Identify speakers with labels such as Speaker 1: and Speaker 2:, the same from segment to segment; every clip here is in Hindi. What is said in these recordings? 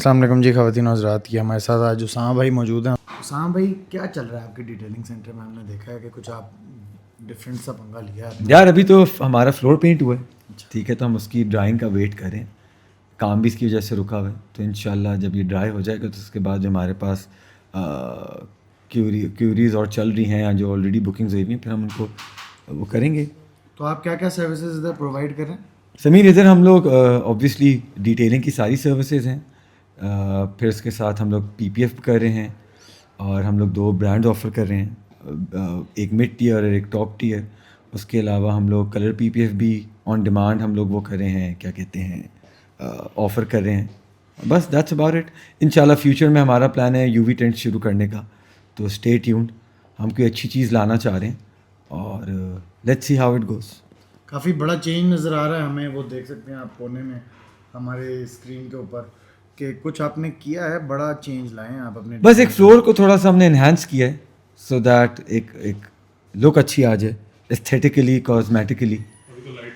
Speaker 1: अस्सलाम वालेकुम जी, ख़वातीन और हज़रात की हमारे साथ आज उसामा भाई मौजूद हैं। उसामा भाई, क्या चल रहा है आपके डिटेलिंग सेंटर में? हमने देखा है कि कुछ आप डिफरेंट सा पंगा लिया है।
Speaker 2: यार अभी तो हमारा फ्लोर पेंट हुआ है, ठीक है, तो हम उसकी ड्राइंग का वेट कर रहे हैं। काम भी इसकी वजह से रुका हुआ है, तो इंशाल्लाह जब ये ड्राई हो जाएगा तो उसके बाद जो हमारे पास क्यूरीज और चल रही हैं या जो ऑलरेडी बुकिंग्स हुई हुई हैं, फिर हम उनको वो करेंगे।
Speaker 1: तो आप क्या क्या सर्विसेज इधर प्रोवाइड कर रहे हैं?
Speaker 2: समीर, इधर हम लोग ऑब्वियसली डिटेलिंग की सारी सर्विसेज हैं, फिर उसके साथ हम लोग पीपीएफ कर रहे हैं और हम लोग 2 ब्रांड ऑफ़र कर रहे हैं, एक मिड टीयर और एक टॉप टीयर। उसके अलावा हम लोग कलर पीपीएफ भी ऑन डिमांड हम लोग वो कर रहे हैं, क्या कहते हैं, ऑफ़र कर रहे हैं। बस दैट्स अबाउट इट। इंशाल्लाह फ्यूचर में हमारा प्लान है यूवी टेंट शुरू करने का, तो स्टे ट्यून्ड। हम कोई अच्छी चीज़ लाना चाह रहे हैं और let's see how it goes.
Speaker 1: काफ़ी बड़ा चेंज नज़र आ रहा है हमें, वो देख सकते हैं आप कोने में हमारे स्क्रीन के ऊपर कि कुछ आपने किया है, बड़ा चेंज लाए हैं आप अपने।
Speaker 2: बस एक फ्लोर को थोड़ा सा हमने इन्हांस किया है सो दैट एक लुक अच्छी आ जाए, एस्थेटिकली कॉस्मेटिकली।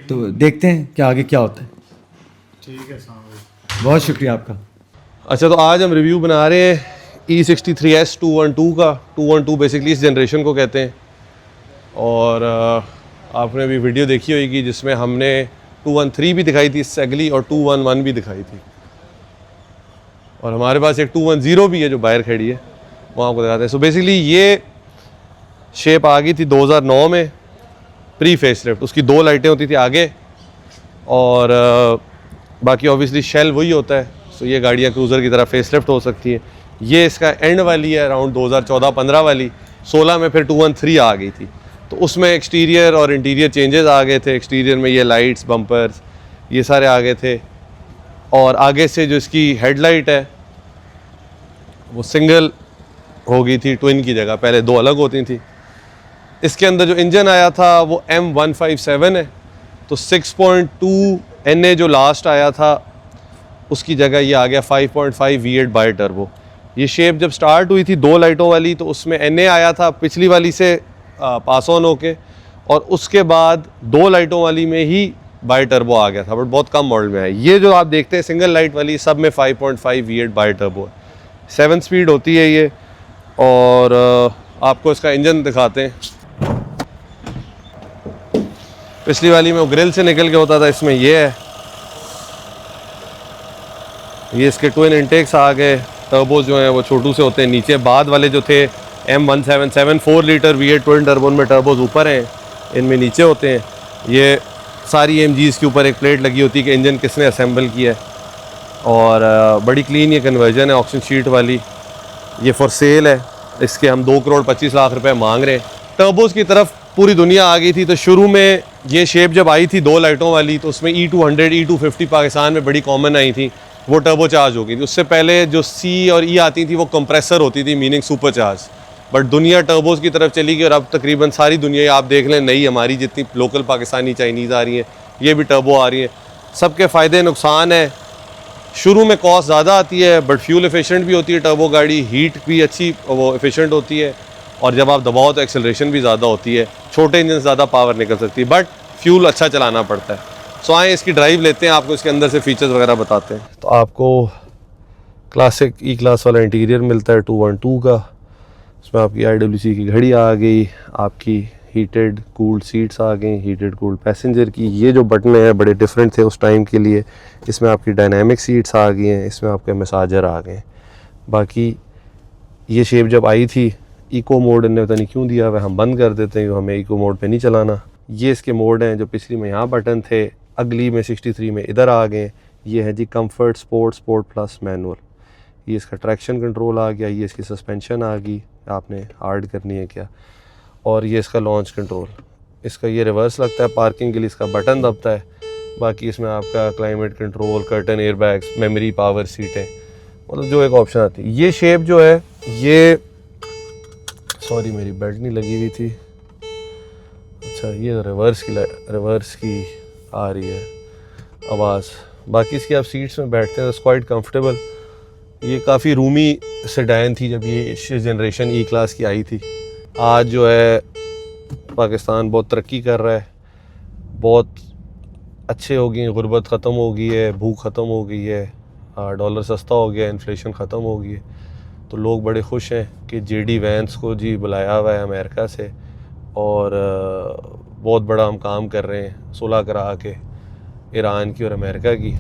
Speaker 2: तो देखते हैं क्या आगे क्या होता है।
Speaker 1: ठीक है उसामा भाई,
Speaker 2: बहुत शुक्रिया आपका।
Speaker 3: अच्छा, तो आज हम रिव्यू बना रहे हैं E63S 212 का। 212 बेसिकली इस जनरेशन को कहते हैं, और आपने भी वीडियो देखी होगी जिसमें हमने 213 भी दिखाई थी इससे अगली, और 211 भी दिखाई थी, और हमारे पास एक 210 भी है जो बाहर खड़ी है, वो आपको दिखाते हैं। सो बेसिकली ये शेप आ गई थी 2009 में, प्री फेसलिफ्ट। उसकी 2 लाइटें होती थी आगे, और बाकी ऑब्वियसली शेल वही होता है। सो ये गाड़ियाँ क्रूज़र की तरह फेसलिफ्ट हो सकती हैं। ये इसका एंड वाली है, अराउंड 2014-15 वाली। 16 में फिर 213 आ गई थी, तो उसमें एक्सटीरियर और इंटीरियर चेंजेस आ गए थे। एक्सटीरियर में ये लाइट्स, बम्पर्स, ये सारे आ गए थे, और आगे से जो इसकी हेडलाइट है वो सिंगल हो गई थी ट्विन की जगह, पहले 2 अलग होती थी। इसके अंदर जो इंजन आया था वो M157 है, तो 6.2 NA जो लास्ट आया था उसकी जगह ये आ गया 5.5 V8 बाय टर्बो। ये शेप जब स्टार्ट हुई थी 2 लाइटों वाली, तो उसमें NA आया था पिछली वाली से पास ऑन होके, और उसके बाद 2 लाइटों वाली में ही बाय टर्बो आ गया था, बट बहुत कम मॉडल में है। ये जो आप देखते हैं सिंगल लाइट वाली, सब में 5.5 V8 बाय टर्बो है। 7 स्पीड होती है ये, और आपको इसका इंजन दिखाते हैं। पिछली वाली में वो ग्रिल से निकल के होता था, इसमें ये है। ये इसके ट्विन इंटेक्स आ गए। टर्बोज जो हैं वो छोटू से होते हैं नीचे, बाद वाले जो थे M177 4 litre V8 twin turbo में टर्बोज ऊपर हैं, इनमें नीचे होते हैं। ये सारी MGs के ऊपर एक प्लेट लगी होती है कि इंजन किसने असेंबल किया है, और बड़ी क्लीन ये कन्वर्जन है ऑक्शन शीट वाली। ये फॉर सेल है, इसके हम 2 करोड़ 25 लाख रुपए मांग रहे हैं। टर्बोज की तरफ पूरी दुनिया आ गई थी, तो शुरू में ये शेप जब आई थी 2 लाइटों वाली, तो उसमें E200 E250 पाकिस्तान में बड़ी कॉमन आई थी, वो टर्बो चार्ज हो गई थी। उससे पहले जो C और E आती थी वो कंप्रेसर होती थी, मीनिंग सुपर चार्ज। बट दुनिया टर्बोज की तरफ चली गई, और अब तकरीबन सारी दुनिया आप देख लें, नई हमारी जितनी लोकल पाकिस्तानी चाइनीज़ आ रही हैं, ये भी टर्बो आ रही हैं। सबके फ़ायदे नुकसान है। शुरू में कॉस्ट ज़्यादा आती है, बट फ्यूल एफिशिएंट भी होती है टर्बो गाड़ी, हीट भी अच्छी वो एफिशिएंट होती है, और जब आप दबाओ तो एक्सेलरेशन भी ज़्यादा होती है। छोटे इंजन से ज़्यादा पावर निकल सकती है, बट फ्यूल अच्छा चलाना पड़ता है। सो आए इसकी ड्राइव लेते हैं, आपको इसके अंदर से फीचर्स वगैरह बताते हैं। तो आपको क्लासिक E क्लास वाला इंटीरियर मिलता है 212 का। इसमें आपकी IWC की घड़ी आ गई, आपकी हीटेड कूल्ड सीट्स आ गई, हीटेड कूल्ड पैसेंजर की। ये जो बटन है बड़े डिफरेंट थे उस टाइम के लिए। इसमें आपकी डायनामिक सीट्स आ गई हैं, इसमें आपके मसाजर आ गए। बाकी ये शेप जब आई थी, इको मोड इन्होंने पता नहीं क्यों दिया हुआ, हम बंद कर देते हैं, हमें इको मोड पे नहीं चलाना। ये इसके मोड हैं, जो पिछली में यहाँ बटन थे, अगली में 63 में इधर आ गए। ये है जी comfort, sport, sport plus, manual. ये इसका ट्रैक्शन कंट्रोल आ गया, ये इसकी सस्पेंशन आ गई, आपने हार्ड करनी है क्या, और ये इसका लॉन्च कंट्रोल। इसका ये रिवर्स लगता है पार्किंग के लिए, इसका बटन दबता है। बाकी इसमें आपका climate control, curtain air bags, memory, power सीटें, मतलब जो एक ऑप्शन आती है। ये शेप जो है, ये सॉरी मेरी बेल्ट नहीं लगी हुई थी। अच्छा, ये रिवर्स की आ रही है आवाज़। बाकी इसकी आप सीट्स में बैठते हैं तो क्वाइट कंफर्टेबल। ये काफ़ी रूमी सेडान थी जब ये इस जनरेशन E क्लास की आई थी। आज जो है पाकिस्तान बहुत तरक्की कर रहा है, बहुत अच्छे हो गई, गुर्बत ख़त्म हो गई है, भूख ख़त्म हो गई है, डॉलर सस्ता हो गया, इन्फ्लेशन ख़त्म हो गई है, तो लोग बड़े खुश हैं कि जेडी वैंस को जी बुलाया हुआ है अमेरिका से और बहुत बड़ा हम काम कर रहे हैं सुलह करा के ईरान की और अमेरिका की।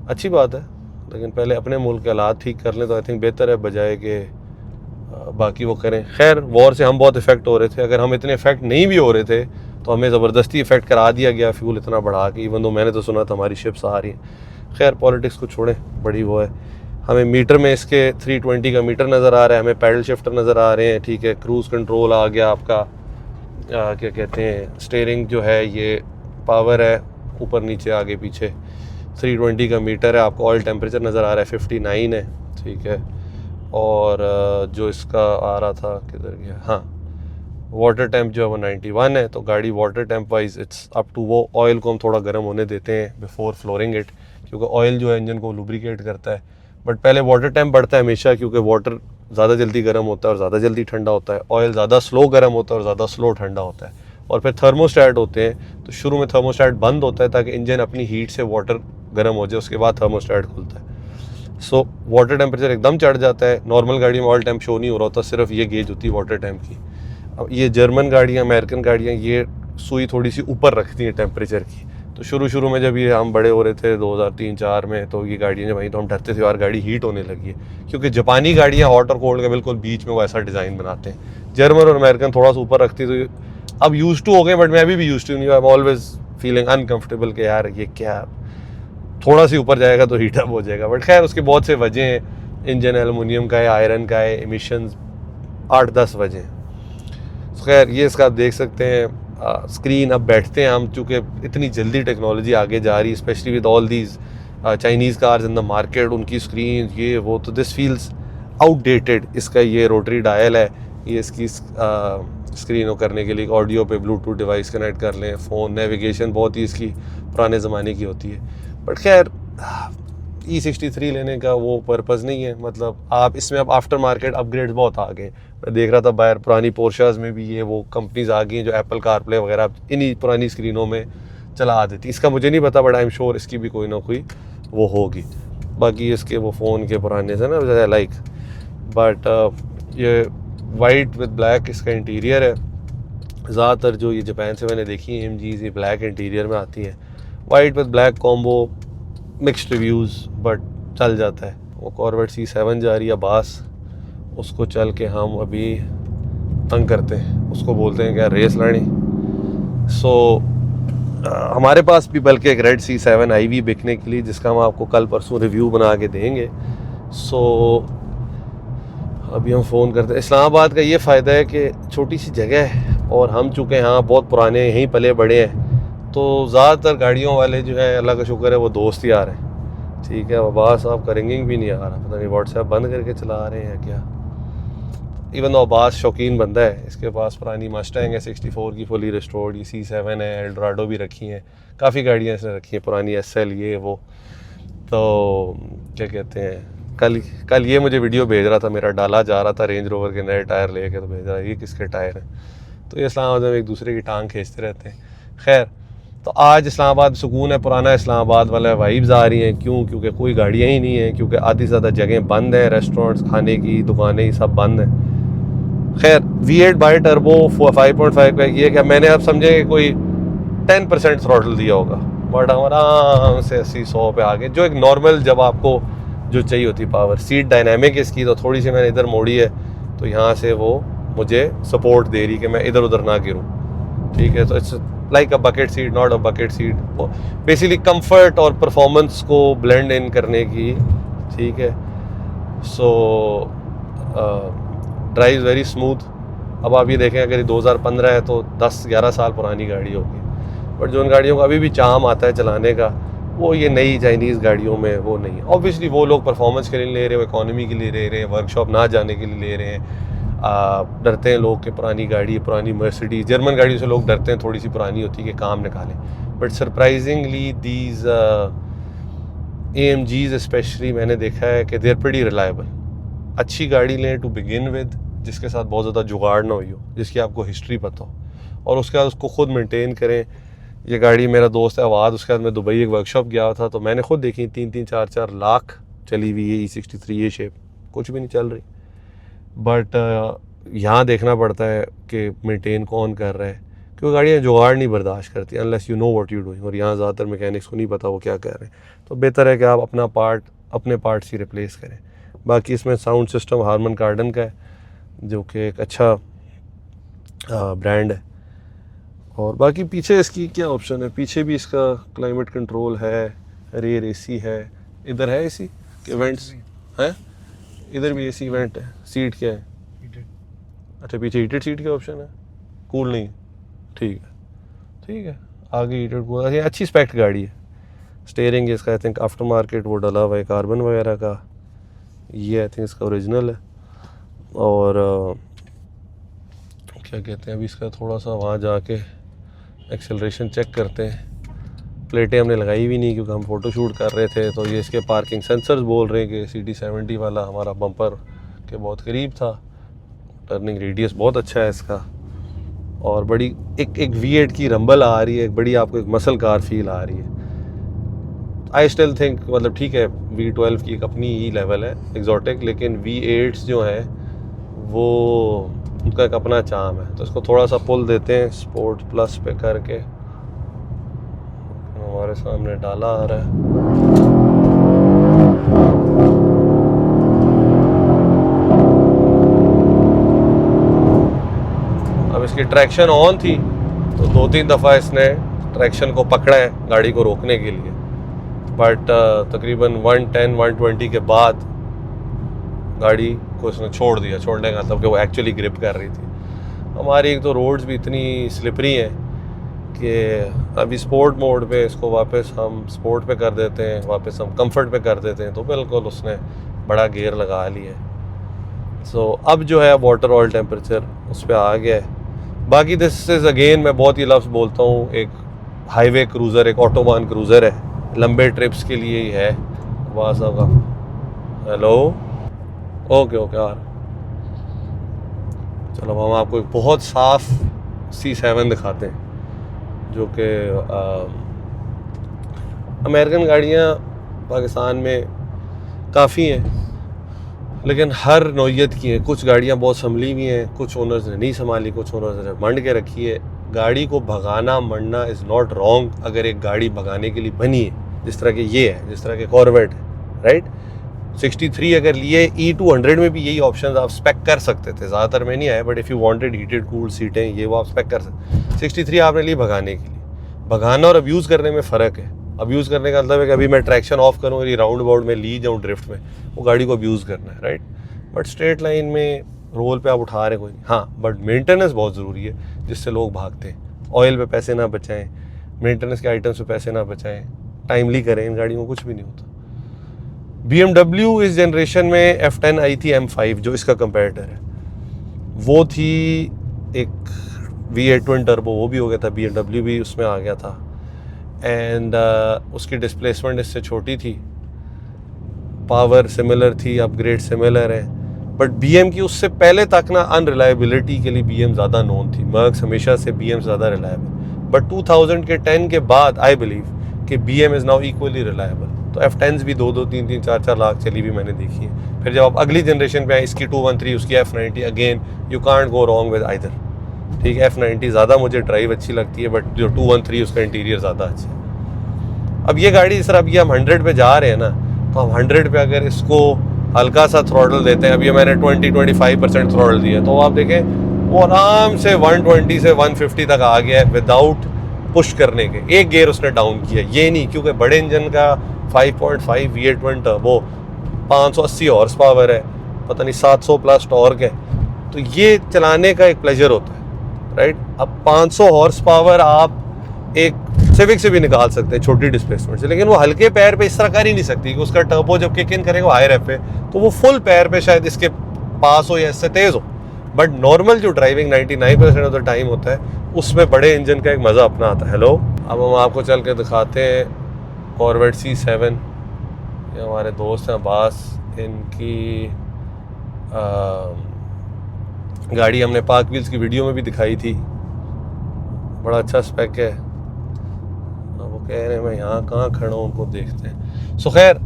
Speaker 3: अच्छी बात है, लेकिन पहले अपने मुल्क के हालात ठीक कर लें तो आई थिंक बेहतर है, बजाय कि बाकी वो करें। खैर, वॉर से हम बहुत इफ़ेक्ट हो रहे थे, अगर हम इतने इफ़ेक्ट नहीं भी हो रहे थे तो हमें ज़बरदस्ती इफ़ेक्ट करा दिया गया फ्यूल इतना बढ़ा के, इवन दो मैंने तो सुना था हमारी शिप्स आ रही हैं। खैर, पॉलिटिक्स को छोड़ें, बड़ी वो है। हमें मीटर में इसके 320 का मीटर नज़र आ रहा है, हमें पैडल शिफ्टर नज़र आ रहे हैं, ठीक है, क्रूज़ कंट्रोल आ गया आपका, क्या कहते हैं, स्टीयरिंग जो है ये पावर है, ऊपर नीचे आगे पीछे। 320 का मीटर है, आपको ऑयल टेम्परेचर नज़र आ रहा है 59 है, ठीक है। और जो इसका आ रहा था किधर गया, हाँ, वाटर टेम्प जो है वो 91 है। तो गाड़ी water temp wise it's up to, वो ऑयल को हम थोड़ा गर्म होने देते हैं बिफोर फ्लोरिंग इट, क्योंकि ऑयल जो है इंजन को लुब्रिकेट करता है। बट पहले वाटर टेम्प बढ़ता है हमेशा, क्योंकि वाटर ज़्यादा जल्दी गर्म होता है और ज़्यादा जल्दी ठंडा होता है, ऑयल ज़्यादा स्लो गर्म होता है और ज़्यादा स्लो ठंडा होता है। और फिर थर्मोस्टैट होते हैं, तो शुरू में थर्मोस्टैट बंद होता है ताकि इंजन अपनी हीट से वाटर गर्म हो जाए, उसके बाद थर्मोस्टैट खुलता है। सो वाटर टेम्परेचर एकदम चढ़ जाता है। नॉर्मल गाड़ी में ऑयल टेम्प शो नहीं हो रहा होता, सिर्फ ये गेज होती है वाटर टेम्प की। अब ये जर्मन गाड़ियाँ, अमेरिकन गाड़ियाँ, ये सुई थोड़ी सी ऊपर रखती हैं टेम्परेचर की। तो शुरू में जब ये हम बड़े हो रहे थे 2003-4 में, तो ये गाड़ियाँ जब आई तो हम डरते थे यार गाड़ी हीट होने लगी है, क्योंकि जापानी गाड़ियाँ हॉट और कोल्ड के बिल्कुल बीच में वो ऐसा डिज़ाइन बनाते हैं। जर्मन और अमेरिकन थोड़ा सा ऊपर रखती, तो अब यूज टू हो गए, बट मैं अभी भी यूज टू नहीं हूँ। I am always feeling uncomfortable कि यार ये क्या, थोड़ा सी ऊपर जाएगा तो हीट अप हो जाएगा। बट खैर, उसके बहुत से वजह हैं, इंजन एलुमिनियम का है, आयरन का है, एमिशंस 8-10 वजह हैं। खैर, ये इसका आप देख सकते हैं स्क्रीन। अब बैठते हैं हम, चूँकि इतनी जल्दी टेक्नोलॉजी आगे जा रही है, specially with all these Chinese cars in the market, उनकी स्क्रीन ये वो, तो दिस फील्स आउटडेटेड। इसका ये रोटरी डायल है, ये इसकी स्क्रीन करने के लिए ऑडियो पे ब्लूटूथ डिवाइस कनेक्ट कर लें, फ़ोन, नेविगेशन बहुत ही इसकी पुराने ज़माने की होती है। बट खैर, E63 लेने का वो पर्पज़ नहीं है, मतलब आप इसमें अब आफ्टर मार्केट अपग्रेड्स बहुत आ गए। मैं देख रहा था बाहर पुरानी पोर्शास में भी ये वो कंपनीज आ गई हैं जो एप्पल कारप्ले वगैरह इन्हीं पुरानी स्क्रीनों में चला देती। इसका मुझे नहीं पता, बट आई एम श्योर इसकी भी कोई ना कोई वो होगी। बाकी इसके वो फ़ोन के पुराने से ना लाइक, बट ये वाइट विद ब्लैक इसका इंटीरियर है। ज़्यादातर जो ये जापान से मैंने देखी है AMGs, ये ब्लैक इंटीरियर में आती हैं। White with black combo, mixed reviews, but चल जाता है। वो कॉर्वेट C7 जा रही है बास, उसको चल के हम अभी तंग करते हैं, उसको बोलते हैं क्या, रेस लानी। सो हमारे पास भी बल्कि एक रेड C7 आई हुई बिकने के लिए, जिसका हम आपको कल परसों रिव्यू बना के देंगे। सो अभी हम फ़ोन करते हैं। इस्लामाबाद का ये फ़ायदा है कि छोटी सी जगह है, और हम चूँकि यहाँ बहुत पुराने यहीं पले बड़े हैं, तो ज़्यादातर गाड़ियों वाले जो है, अल्लाह का शुक्र है, वो दोस्त ही आ रहे हैं। ठीक है, अब्बास साहब का रिंगिंग भी नहीं आ रहा, पता नहीं व्हाट्सएप बंद करके चला रहे हैं क्या। इवन दो अब्बास शौकीन बंदा है, इसके पास पुरानी मस्टैंग है 64 की फुली रिस्टोर्ड, ये C7 है, एल्डोराडो भी रखी हैं, काफ़ी गाड़ियाँ इसने रखी हैं पुरानी, SL ये वो। तो क्या कहते हैं, कल ये मुझे वीडियो भेज रहा था, मेरा डाला जा रहा था रेंज रोवर के नए टायर लेके, तो भेज रहा है ये किसके टायर हैं। तो ये इस्लामाबाद में एक दूसरे की टांग खींचते रहते हैं। खैर, तो आज इस्लामाबाद सुकून है, पुराना इस्लामाबाद वाला वाइब्स आ रही हैं। क्यों? क्योंकि कोई गाड़ियाँ ही नहीं हैं, क्योंकि आधी से ज़्यादा जगह बंद हैं, रेस्टोरेंट्स, खाने की दुकानें, ये सब बंद हैं। खैर, V8 बाई टर्बो 5.5 का ये क्या, मैंने अब समझे कि कोई 10% थ्रॉटल दिया होगा, बट हम आराम से 80-100 पे आ गए, जो एक नॉर्मल, जब आपको जो चाहिए होती पावर। सीट डायनामिक इसकी, तो थोड़ी सी मैंने इधर मोड़ी है, तो यहाँ से वो मुझे सपोर्ट दे रही कि मैं इधर उधर ना गिरूँ। ठीक है, तो it's like a bucket seat, not a bucket seat, basically comfort और परफॉर्मेंस को ब्लेंड इन करने की। ठीक है, सो ड्राइव वेरी स्मूथ। अब आप ये देखें, अगर ये 2015 है तो 10-11 साल पुरानी गाड़ी होगी, बट जो उन गाड़ियों का अभी भी चार्म आता है चलाने का, वो ये नई चाइनीज़ गाड़ियों में वो नहीं है। ऑब्वियसली वो लोग परफॉर्मेंस के लिए ले रहे हैं, इकोनॉमी के लिए ले रहे हैं, वर्कशॉप ना जाने के लिए ले रहे हैं। डरते हैं लोग कि पुरानी गाड़ी, पुरानी मर्सिडीज, जर्मन गाड़ियों से लोग डरते हैं, थोड़ी सी पुरानी होती है कि काम निकालें। But surprisingly these AMGs specially मैंने देखा है कि दे आर प्रीटी रिलायबल। अच्छी गाड़ी लें टू बिगिन विद, जिसके साथ बहुत ज़्यादा जुगाड़ ना हुई हो, जिसकी आपको हिस्ट्री पता हो, और उसके बाद उसको खुद मेंटेन करें। ये गाड़ी मेरा दोस्त है अवाद, उसके बाद मैं दुबई एक वर्कशॉप गया था तो मैंने खुद देखी 3-4 लाख चली हुई है E63 ये शेप, कुछ भी नहीं चल रही। बट यहाँ देखना पड़ता है कि मेंटेन कौन कर रहा है, क्योंकि गाड़ियाँ जुगाड़ नहीं बर्दाश्त करती unless you know what you doing, और यहाँ ज़्यादातर मैकेनिक्स को नहीं पता वो क्या कर रहे हैं। तो बेहतर है कि आप अपने पार्ट्स ही रिप्लेस करें। बाकी इसमें साउंड सिस्टम हारमन कार्डन का है जो कि एक अच्छा ब्रांड है। और बाकी पीछे इसकी क्या ऑप्शन है, पीछे भी इसका क्लाइमेट कंट्रोल है, रेयर एसी है, इधर है एसी इवेंट्स हैं, इधर भी एसी इवेंट है। सीट क्या है? अच्छा पीछे हीटेड सीट का ऑप्शन है, कूल नहीं, ठीक है आगे हीटेड कूल। अच्छी स्पेक्ट गाड़ी है। स्टेयरिंग इसका आई थिंक आफ्टर मार्केट वो डला हुआ है कार्बन वगैरह का, ये आई थिंक इसका ओरिजिनल है। और क्या कहते हैं, अभी इसका थोड़ा सा वहाँ जाके एक्सेलरेशन चेक करते हैं। प्लेटें हमने लगाई भी नहीं क्योंकि हम फ़ोटो शूट कर रहे थे। तो ये इसके पार्किंग सेंसर्स बोल रहे हैं कि CD70 वाला हमारा बम्पर के बहुत करीब था। टर्निंग रेडियस बहुत अच्छा है इसका, और बड़ी एक V8 की रंबल आ रही है, एक बड़ी आपको एक मसल कार फील आ रही है। आई स्टिल थिंक मतलब ठीक है V12 की एक अपनी ही लेवल है एग्जॉटिक, लेकिन V8s जो हैं वो उनका एक अपना चार्म है। तो इसको थोड़ा सा पुल देते हैं स्पोर्ट प्लस पे करके, हमारे सामने डाला आ रहा है। अब इसकी ट्रैक्शन ऑन थी तो 2-3 दफ़ा इसने ट्रैक्शन को पकड़ा है गाड़ी को रोकने के लिए, बट तकरीबन 110-120 के बाद गाड़ी को इसने छोड़ दिया। छोड़ने का मतलब कि वो एक्चुअली ग्रिप कर रही थी। हमारी एक तो रोड्स भी इतनी स्लिपरी हैं कि अभी स्पोर्ट मोड पे इसको वापस हम स्पोर्ट पे कर देते हैं, वापस हम कंफर्ट पे कर देते हैं, तो बिल्कुल उसने बड़ा गियर लगा लिया है। सो अब जो है वाटर ऑयल टेम्परेचर उस पर आ गया है। बाकी दिस इज़ अगेन मैं बहुत ही लफ्ज़ बोलता हूँ, एक हाईवे क्रूज़र, एक ऑटोबान क्रूज़र है, लंबे ट्रिप्स के लिए ही है। वाह साहब, हेलो, ओके आ रहा। चलो हम आपको एक बहुत साफ C7 दिखाते हैं जो कि अमेरिकन गाड़ियाँ पाकिस्तान में काफ़ी हैं, लेकिन हर नौइयत की हैं। कुछ गाड़ियाँ बहुत संभली हुई हैं, कुछ ओनर्स ने नहीं संभाली, कुछ ओनर्स ने मंड के रखी है। गाड़ी को भगाना मंडना इज़ नॉट रॉन्ग अगर एक गाड़ी भगाने के लिए बनी है, जिस तरह के ये है, जिस तरह के कॉर्वेट है, राइट। 63 अगर लिए E200 में भी यही ऑप्शन आप स्पेक कर सकते थे, ज़्यादातर में नहीं आया, but if you wanted heated cooled सीटें ये वो आप स्पेक कर सकते। 63 आपने लिए भगाने के लिए। भगाना और अब्यूज़ करने में फ़र्क है। अब्यूज़ करने का मतलब है कि अभी मैं ट्रैक्शन ऑफ करूँ और ये राउंड अबाउट में ली जाऊँ ड्रिफ्ट में, वो गाड़ी को अब्यूज़ करना है, राइट। बट स्ट्रेट लाइन में रोल पे आप उठा रहे कोई नहीं। हाँ, बट मेंटेनेंस बहुत ज़रूरी है जिससे लोग भागते हैं। ऑयल पे पैसे ना बचाएं, मेंटेनेंस के आइटम्स पे पैसे ना बचाएं, टाइमली करें, इन गाड़ियों को कुछ भी नहीं होता। BMW इस जनरेशन में F10 आई थी M5 जो इसका कंपैरेटर है, वो थी एक V8 ट्विन टर्बो, वो भी हो गया था, BMW भी उसमें आ गया था, एंड उसकी डिस्प्लेसमेंट इससे छोटी थी, पावर सिमिलर थी, अपग्रेड सिमिलर है। बट BM की उससे पहले तक ना अनरिलायबिलिटी के लिए BM ज़्यादा नोन थी। मर्क्स हमेशा से BM ज़्यादा रिलायबल, बट 2000 के 10 के बाद आई बिलीव कि BM is now equally reliable. तो F10s भी 2-2, 3-3, 4-4 लाख चली भी मैंने देखी है। फिर जब आप अगली जनरेशन पे आए, इसकी 213, उसकी F90, again you can't go wrong with either, ठीक है। F90 ज़्यादा मुझे ड्राइव अच्छी लगती है, बट जो 213 उसका इंटीरियर ज़्यादा अच्छा है। अब ये गाड़ी सर, अब ये हम 100 पे जा रहे हैं ना, तो हम 100 पे अगर इसको हल्का सा थ्रॉटल देते हैं, अब ये मैंने 20-25% थ्रॉटल दिया, तो आप देखें वो आराम से 120 से 150 तक आ गया है विदाउट पुश करने के। एक गियर उसने डाउन किया, ये नहीं, क्योंकि बड़े इंजन का 5.5 V8 twin turbo 580 horse power है, पता नहीं 700 प्लस टॉर्क है, तो ये चलाने का एक प्लेजर होता है, राइट। अब 500 हॉर्स पावर आप एक सिविक से भी निकाल सकते हैं छोटी डिस्प्लेसमेंट से, लेकिन वो हल्के पैर पे इस तरह कर ही नहीं सकती कि उसका टर्बो जब किक इन करेगा हाई रैप पे, तो वो फुल पैर पे शायद इसके पास हो या इससे तेज़ हो। बट नॉर्मल जो ड्राइविंग 99% ऑफ द टाइम होता है, उसमें बड़े इंजन का एक मज़ा अपना आता है। हेलो, अब हम आपको चल के दिखाते हैं कॉर्वेट C7। ये हमारे दोस्त हैं अब्बास, इनकी गाड़ी हमने पार्क व्हील्स की वीडियो में भी दिखाई थी, बड़ा अच्छा स्पेक है। कह रहे हैं मैं यहाँ कहाँ खड़ा हूँ, उनको देखते हैं। सो खैर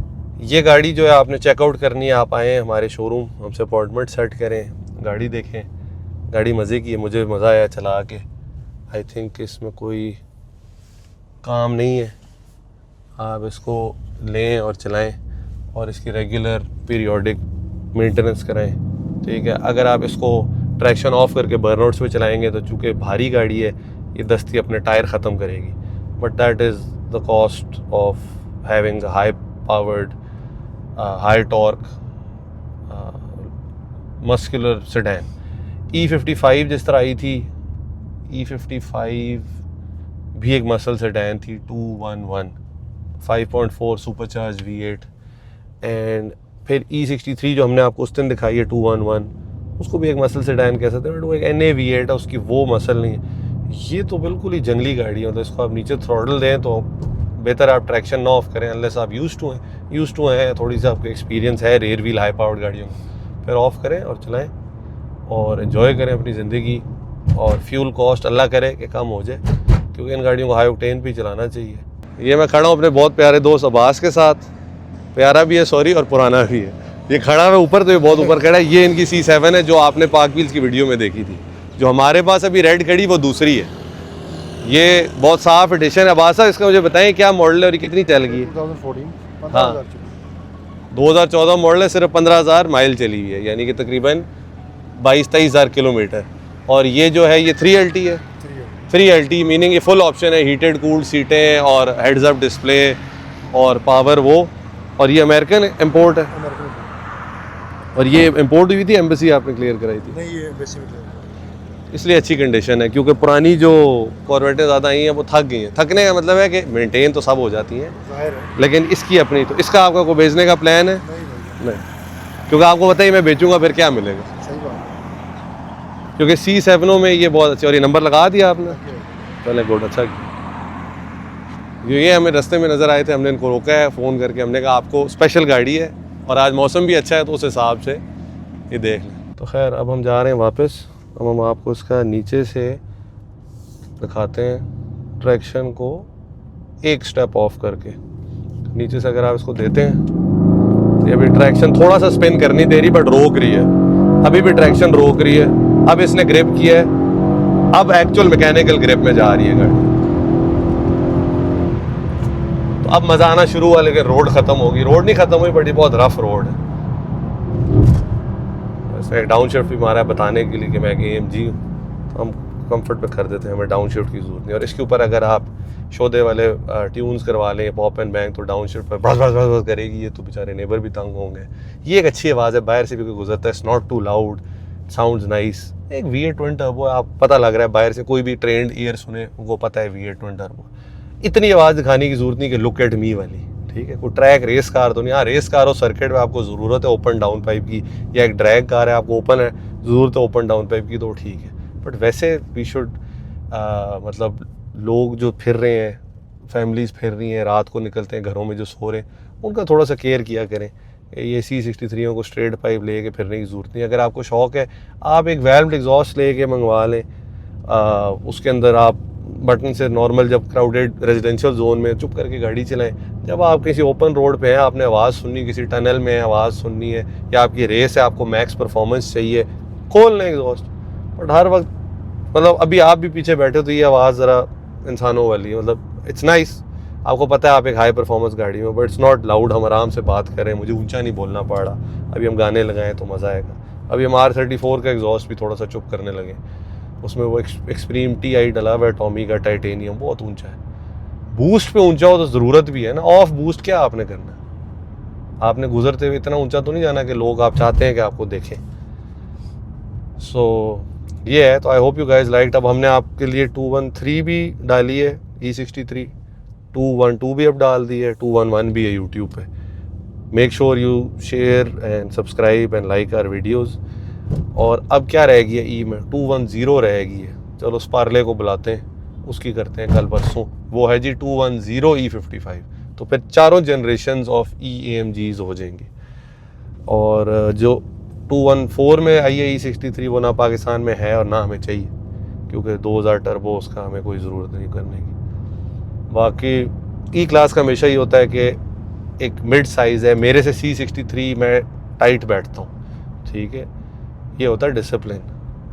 Speaker 3: ये गाड़ी जो है आपने चेकआउट करनी है, आप आएँ हमारे शोरूम, हमसे अपॉइंटमेंट सेट करें, गाड़ी देखें। गाड़ी मज़े की है, मुझे मज़ा आया चला के। आई थिंक इसमें कोई काम नहीं है, आप इसको लें और चलाएं और इसकी रेगुलर पीरियोडिक मेंटेनेंस कराएं, ठीक है। अगर आप इसको ट्रैक्शन ऑफ करके बर्नआउट्स में चलाएंगे तो चूँकि भारी गाड़ी है ये दस्ती अपने टायर ख़त्म करेगी, but that is the cost of having high powered high torque muscular sedan. E55 जिस तरह आई थी, E55 भी एक मसल सेडान थी, 211 5.4 सुपरचार्ज V8। एंड फिर E63 जो हमने आपको उस दिन दिखाई है 211, उसको भी एक मसल सेडान कह सकते हैं, बट वो एक NA V8 है, उसकी वो मसल नहीं है। ये तो बिल्कुल ही जंगली गाड़ी है, मतलब इसको आप नीचे थ्रॉटल दें तो बेहतर आप ट्रैक्शन ना ऑफ करें अनलेस आप यूज्ड टू हैं, थोड़ी सी आपको एक्सपीरियंस है रेयर व्हील हाई पावर्ड गाड़ियों में, फिर ऑफ करें और चलाएं और एंजॉय करें अपनी ज़िंदगी। और फ्यूल कॉस्ट अल्लाह करे कि कम हो जाए, क्योंकि इन गाड़ियों को हाई ऑक्टेन पे चलाना चाहिए। ये मैं खड़ा हूँ अपने बहुत प्यारे दोस्त अब्बास के साथ, प्यारा भी है सॉरी और पुराना भी है। ये खड़ा है ऊपर, तो ये बहुत ऊपर खड़ा है। ये इनकी C7 है जो आपने पाक व्हील्स की वीडियो में देखी थी। जो हमारे पास अभी रेड खड़ी वो दूसरी है, ये बहुत साफ एडिशन है। अब्बास साहब इसका मुझे बताएं क्या मॉडल है और कितनी चल गई है?
Speaker 1: 2014
Speaker 3: हाँ 2014 मॉडल है, सिर्फ 15,000 माइल चली हुई है, यानी कि तकरीबन 22-23 हज़ार किलोमीटर। और ये जो है ये 3LT है, 3LT मीनिंग ये फुल ऑप्शन है, हीटेड कूल्ड सीटें और हेड्स अप डिस्प्ले और पावर वो। और ये अमेरिकन इंपोर्ट है, और ये इंपोर्ट हुई थी, एम्बेसी आपने क्लियर कराई थी?
Speaker 1: नहीं, ये एम्बेसी में
Speaker 3: इसलिए अच्छी कंडीशन है, क्योंकि पुरानी जो कॉर्वेटें ज़्यादा आई हैं वो थक गई हैं। थकने का मतलब है कि मेंटेन तो सब हो जाती हैं, लेकिन इसकी अपनी तो इसका आपका कोई बेचने का प्लान है? नहीं, क्योंकि आपको बताइए मैं बेचूंगा फिर क्या मिलेगा।
Speaker 1: सही बात,
Speaker 3: क्योंकि C7 में ये बहुत अच्छी। और ये नंबर लगा दिया आपने? चले गुड, अच्छा। ये हमें रास्ते में नज़र आए थे, हमने इनको रोका है फ़ोन करके, हमने कहा आपको स्पेशल गाड़ी है और आज मौसम भी अच्छा है तो उस हिसाब से ये देख लें। तो खैर अब हम जा रहे हैं वापस। अब हम आपको इसका नीचे से दिखाते हैं ट्रैक्शन को एक स्टेप ऑफ करके। नीचे से अगर आप इसको देते हैं तो ये अभी ट्रैक्शन थोड़ा सा स्पिन करनी दे रही, बट रोक रही है, अभी भी ट्रैक्शन रोक रही है। अब इसने ग्रिप किया है, अब एक्चुअल मैकेनिकल ग्रिप में जा रही है गाड़ी, तो अब मज़ा आना शुरू हुआ। लेकिन रोड ख़त्म होगी, रोड नहीं ख़त्म हुई बट ये बहुत रफ रोड है। वैसे डाउन शिफ्ट भी मारा है बताने के लिए कि मैं AMG हूँ, तो हम कंफर्ट पे कर देते हैं, हमें डाउन शिफ्ट की ज़रूरत नहीं। और इसके ऊपर अगर आप शोदे वाले ट्यून्स करवा लें, पॉप एंड बैंग, तो डाउन शिफ्ट पर बस बस बस बस करेगी ये, तो बेचारे नेबर भी तंग होंगे। ये एक अच्छी आवाज़ है, बाहर से भी कोई गुजरता है, it's not too loud, sounds nice. एक V8 ट्विन टर्बो, आप पता लग रहा है बाहर से, कोई भी ट्रेंड ईयर सुने उनको पता है V8 ट्विन टर्बो। इतनी आवाज़ दिखाने की ज़रूरत नहीं कि लुक एट मी वाली, ठीक है। कोई ट्रैक रेस कार तो नहीं। हाँ रेस कार हो सर्किट में आपको ज़रूरत है ओपन डाउन पाइप की, या एक ड्रैग कार है आपको ओपन है ज़रूरत है ओपन डाउन पाइप की, तो ठीक है। बट वैसे वी शुड मतलब लोग जो फिर रहे हैं, फैमिलीज़ फिर रही हैं, रात को निकलते हैं घरों में जो सो रहे हैं, उनका थोड़ा सा केयर किया करें। ये C63 को स्ट्रेट पाइप लेके फिरने की ज़रूरत नहीं। अगर आपको शौक़ है आप एक वेल्व्ड एग्जॉस्ट लेके मंगवा लें, उसके अंदर आप बटन से नॉर्मल जब क्राउडेड रेजिडेंशियल जोन में चुप करके गाड़ी चलाएं। जब आप किसी ओपन रोड पे हैं, आपने आवाज़ सुननी, किसी टनल में आवाज़ सुननी है, या आपकी रेस है, आपको मैक्स परफॉर्मेंस चाहिए, खोल लें एग्जॉस्ट। बट हर वक्त मतलब अभी आप भी पीछे बैठे हो तो ये आवाज़ ज़रा इंसानों वाली है, मतलब इट्स नाइस। आपको पता है आप एक हाई परफॉर्मेंस गाड़ी में, बट इट्स नॉट लाउड। हम आराम से बात करें, मुझे ऊंचा नहीं बोलना पड़ रहा। अभी हम गाने लगाएं तो मज़ा आएगा। अभी हम R34 का एग्जॉस्ट भी थोड़ा सा चुप करने लगे, उसमें वो एक्सट्रीम TI डला हुआ है टॉमी का टाइटेनियम, बहुत ऊंचा है। बूस्ट पे ऊंचा हो तो ज़रूरत भी है ना, ऑफ बूस्ट क्या आपने करना है? आपने गुजरते हुए इतना ऊंचा तो नहीं जाना कि लोग आप चाहते हैं कि आपको देखें। सो ये है, तो I hope you guys liked. अब हमने आपके लिए 213 भी डाली है E63, 212 भी अब डाल दी है, 211 भी है यूट्यूब पे। Make sure you share and subscribe and like our videos. और अब क्या रहेगी है ई में 210 रहेगी है। चलो उस पार्ले को बुलाते हैं, उसकी करते हैं कल परसों। वो है जी 210 E55। तो फिर चारों जनरेशन्स ऑफ AMGs हो जाएंगी। और जो 214 में आई है E63 वो ना पाकिस्तान में है और ना हमें चाहिए, क्योंकि 2000 टर्बो उसका हमें कोई ज़रूरत नहीं करने की। बाकी ई क्लास का हमेशा ही होता है कि एक मिड साइज़ है, मेरे से C63 मैं टाइट बैठता हूँ, ठीक है, ये होता है डिसिप्लिन।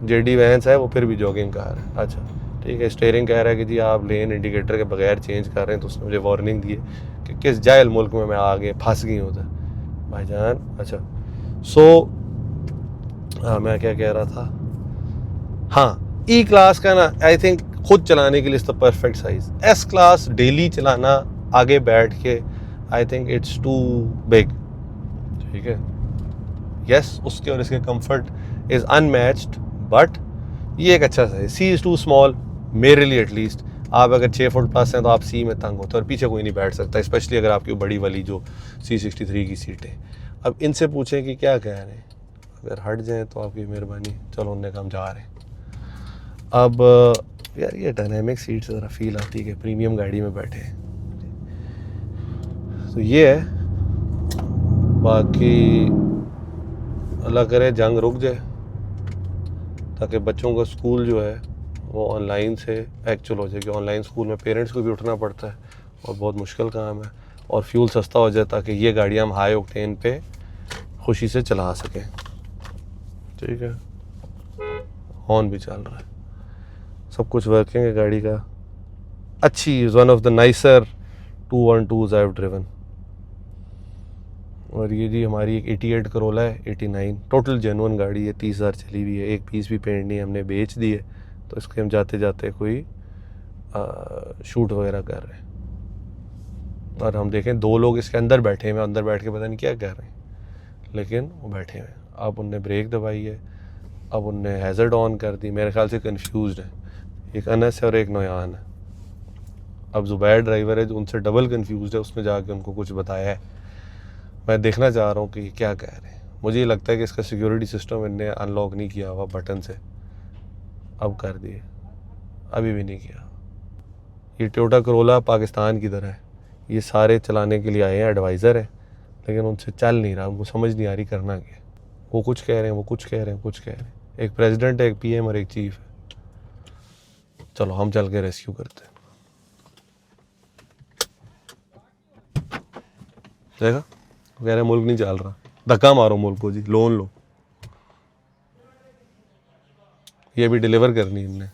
Speaker 3: JD वैंस है वो फिर भी जॉगिंग कार है, अच्छा ठीक है। स्टीयरिंग कह रहा है कि जी आप लेन इंडिकेटर के बगैर चेंज कर रहे हैं, तो उसने मुझे वार्निंग दी है कि किस जाहिल मुल्क में मैं आगे फंस गई हूँ भाईजान। अच्छा हाँ मैं क्या कह रहा था, हाँ ई क्लास का ना आई थिंक खुद चलाने के लिए तो perfect size. S class daily चलाना आगे बैठ के I think it's too big, ठीक है। यस उसके और इसके कंफर्ट इज अनमैच्ड, बट ये एक अच्छा size. C is too small मेरे लिए एटलीस्ट। आप अगर 6 फुट प्लस हैं तो आप सी में तंग होते हैं और पीछे कोई नहीं बैठ सकता, स्पेशली अगर आपकी बड़ी वाली जो C63 की सीटें। अब इनसे पूछें कि क्या कह रहे हैं, अगर हट जाएं तो आपकी मेहरबानी। चलो उनने कहा हम जा रहे हैं। अब यार ये डायनेमिक सीट से ज़रा फील आती है कि प्रीमियम गाड़ी में बैठे हैं, तो ये है। बाकी अल्लाह करे जंग रुक जाए ताकि बच्चों का स्कूल जो है वो ऑनलाइन से एक्चुअल हो जाए, कि ऑनलाइन स्कूल में पेरेंट्स को भी उठना पड़ता है और बहुत मुश्किल काम है, और फ्यूल सस्ता हो जाए ताकि ये गाड़ियाँ हम हाई ऑक्टेन पे खुशी से चला सकें, ठीक है। हॉर्न भी चल रहा है, सब कुछ वर्किंग है गाड़ी का। अच्छी is one of the nicer 212s I have driven. और ये जी हमारी एक 88 करोला है, 89 टोटल जेन्युइन गाड़ी है, 30,000 चली हुई है, एक पीस भी पेंट नहीं, हमने बेच दी है। तो इसके हम जाते जाते कोई शूट वगैरह कर रहे हैं, और हम देखें 2 लोग इसके अंदर बैठे हुए, अंदर बैठ के पता नहीं क्या कर रहे हैं, लेकिन वो बैठे हुए हैं। अब उनने ब्रेक दबाई है, अब उनने हैज़र्ड ऑन कर दी, मेरे ख्याल से कंफ्यूज्ड है, एक अनस है और एक नोयान है। अब ज़ुबैर ड्राइवर है जो उनसे डबल कंफ्यूज्ड है, उसने जाके उनको कुछ बताया है। मैं देखना चाह रहा हूँ कि क्या कह रहे हैं। मुझे ये लगता है कि इसका सिक्योरिटी सिस्टम इनने अनलॉक नहीं किया हुआ बटन से, अब कर दिए, अभी भी नहीं किया। ये टोयोटा करोला पाकिस्तान की तरह है, ये सारे चलाने के लिए आए हैं, एडवाइज़र है, लेकिन उनसे चल नहीं रहा, उनको समझ नहीं आ रही करना क्या। वो कुछ कह रहे हैं, वो कुछ कह रहे हैं, कुछ कह रहे हैं। एक प्रेसिडेंट है, एक PM और एक चीफ है। चलो हम चल के रेस्क्यू करते हैं। देखा कह रहे हैं मुल्क नहीं चल रहा, धक्का मारो मुल्क को जी, लोन लो। ये भी डिलीवर करनी है इनने।